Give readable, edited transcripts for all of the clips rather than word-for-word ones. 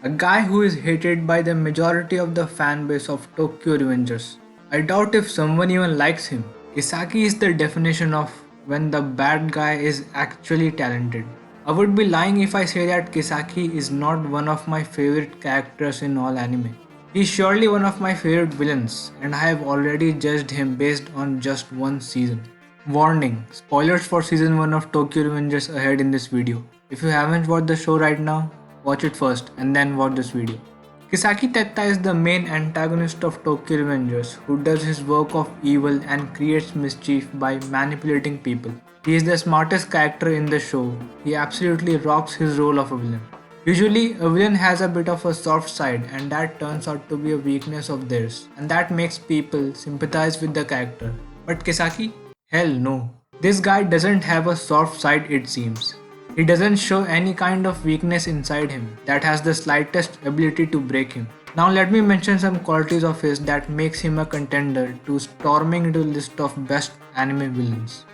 a guy who is hated by the majority of the fan base of Tokyo Revengers. I doubt if someone even likes him. Kisaki is the definition of when the bad guy is actually talented. I would be lying if I say that Kisaki is not one of my favorite characters in all anime. He is surely one of my favorite villains, and I have already judged him based on just one season. Warning: spoilers for season 1 of Tokyo Revengers ahead in this video. If you haven't watched the show right now, watch it first and then watch this video. Kisaki Tetta is the main antagonist of Tokyo Revengers who does his work of evil and creates mischief by manipulating people. He is the smartest character in the show. He absolutely rocks his role of a villain. Usually, a villain has a bit of a soft side, and that turns out to be a weakness of theirs, and that makes people sympathize with the character. But Kisaki? Hell no. This guy doesn't have a soft side, it seems. He doesn't show any kind of weakness inside him that has the slightest ability to break him. Now let me mention some qualities of his that makes him a contender to storming into the list of best anime villains.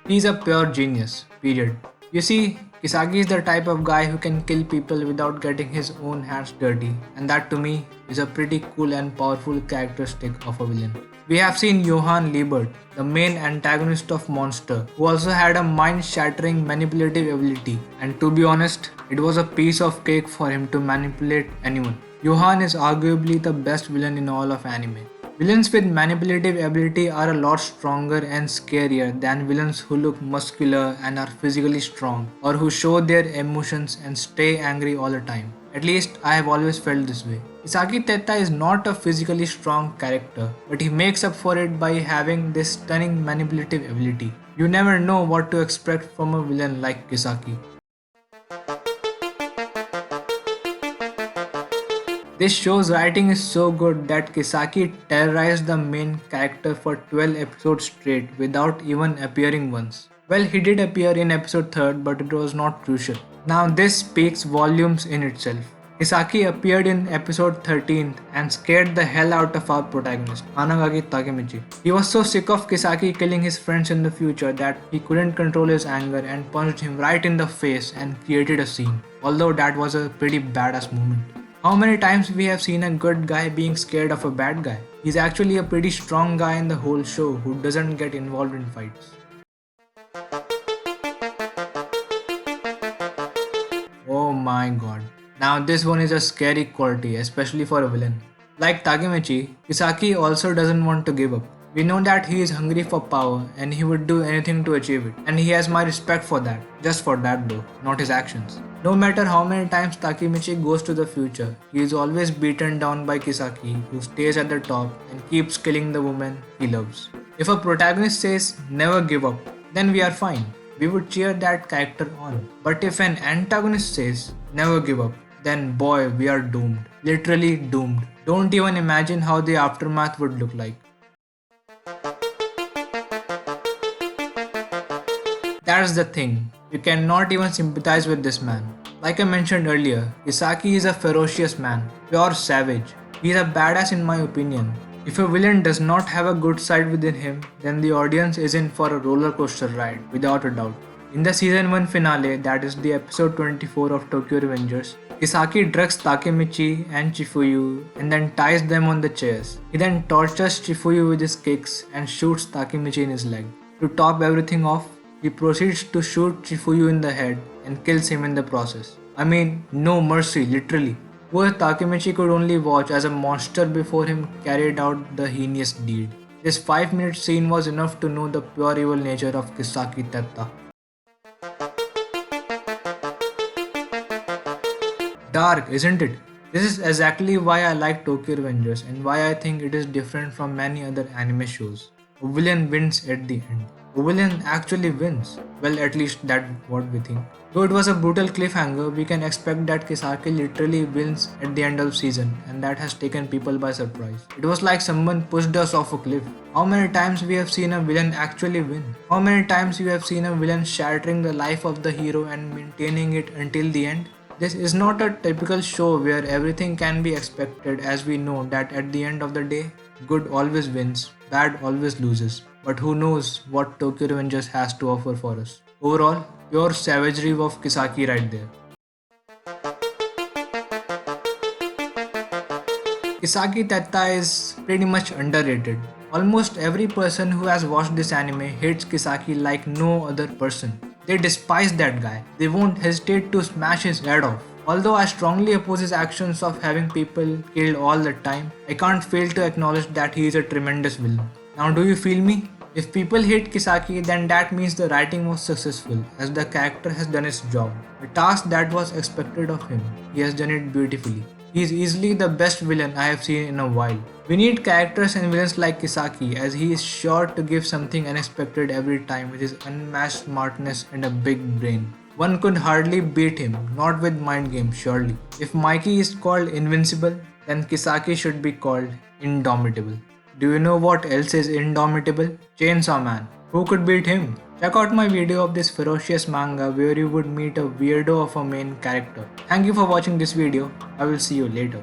He's a pure genius, period. You see, Kisagi is the type of guy who can kill people without getting his own hands dirty, and that to me is a pretty cool and powerful characteristic of a villain. We have seen Johann Liebert, the main antagonist of Monster, who also had a mind-shattering manipulative ability, and to be honest, it was a piece of cake for him to manipulate anyone. Johann is arguably the best villain in all of anime. Villains with manipulative ability are a lot stronger and scarier than villains who look muscular and are physically strong, or who show their emotions and stay angry all the time. At least I have always felt this way. Isaki Tetta is not a physically strong character, but he makes up for it by having this stunning manipulative ability. You never know what to expect from a villain like Kisaki. This show's writing is so good that Kisaki terrorized the main character for 12 episodes straight without even appearing once. Well, he did appear in episode 3rd, but it was not crucial. Now this speaks volumes in itself. Kisaki appeared in episode 13th and scared the hell out of our protagonist, Hanagaki Takemichi. He was so sick of Kisaki killing his friends in the future that he couldn't control his anger and punched him right in the face and created a scene, although that was a pretty badass moment. How many times we have seen a good guy being scared of a bad guy? He's actually a pretty strong guy in the whole show who doesn't get involved in fights. Oh my god. Now this one is a scary quality, especially for a villain. Like Takemichi, Kisaki also doesn't want to give up. We know that he is hungry for power and he would do anything to achieve it. And he has my respect for that. Just for that though, not his actions. No matter how many times Takemichi goes to the future, he is always beaten down by Kisaki, who stays at the top and keeps killing the woman he loves. If a protagonist says never give up, then we are fine. We would cheer that character on. But if an antagonist says never give up, then boy, we are doomed. Literally doomed. Don't even imagine how the aftermath would look like. That's the thing. You cannot even sympathize with this man. Like I mentioned earlier, Kisaki is a ferocious man, pure savage. He is a badass in my opinion. If a villain does not have a good side within him, then the audience is in for a roller coaster ride, without a doubt. In the season 1 finale, that is the episode 24 of Tokyo Revengers, Kisaki drugs Takemichi and Chifuyu and then ties them on the chairs. He then tortures Chifuyu with his kicks and shoots Takemichi in his leg. To top everything off, he proceeds to shoot Chifuyu in the head and kills him in the process. I mean, no mercy, literally. Poor Takemichi could only watch as a monster before him carried out the heinous deed. This 5-minute scene was enough to know the pure evil nature of Kisaki Tetta. Dark, isn't it? This is exactly why I like Tokyo Revengers and why I think it is different from many other anime shows. A villain wins at the end. A villain actually wins. Well, at least that's what we think. Though it was a brutal cliffhanger, we can expect that Kisaki literally wins at the end of the season, and that has taken people by surprise. It was like someone pushed us off a cliff. How many times we have seen a villain actually win? How many times you have seen a villain shattering the life of the hero and maintaining it until the end? This is not a typical show where everything can be expected, as we know that at the end of the day, good always wins, bad always loses. but who knows what Tokyo Revengers has to offer for us. Overall, pure savagery of Kisaki right there. Kisaki Tetta is pretty much underrated. Almost every person who has watched this anime hates Kisaki like no other person. They despise that guy. They won't hesitate to smash his head off. Although I strongly oppose his actions of having people killed all the time, I can't fail to acknowledge that he is a tremendous villain. Now do you feel me? If people hate Kisaki, then that means the writing was successful, as the character has done its job. The task that was expected of him, he has done it beautifully. He is easily the best villain I have seen in a while. We need characters and villains like Kisaki, as he is sure to give something unexpected every time with his unmatched smartness and a big brain. One could hardly beat him, not with mind games surely. If Mikey is called invincible, then Kisaki should be called indomitable. Do you know what else is indomitable? Chainsaw Man. Who could beat him? Check out my video of this ferocious manga where you would meet a weirdo of a main character. Thank you for watching this video. I will see you later.